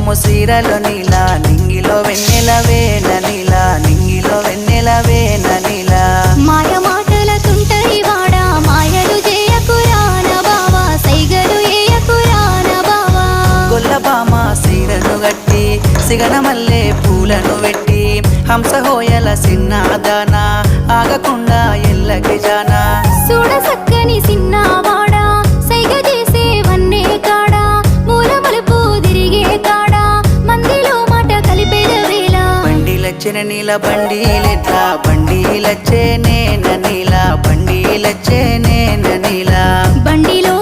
నడుము సీరలో నీలా నింగిలో వెన్నెలవే ననీలా నింగిలో వెన్నెలవే ననీలా మాయ మాటల తుంటరి వాడా మాయలు చేయకురాన బావా సైగలు ఏయకురాన బావా గొల్లబామ సీరను గట్టి సిగన మల్లె పూలను వెట్టి హంసహోయల సిన్నాదాన ఆగకుండా ఎల్లకి జానా చూడ సక్కని సిన్నవాడా సైగ చేసే వన్నే కాడా మూల మలుపు తిరిగే కాడా మందిలో మాట కలిపేద వేళ బండిలచ్చిన నీల బండిలెట్లా బండిలచ్చే నేన నీలా బండిలచ్చే నేన నీలా బండిలో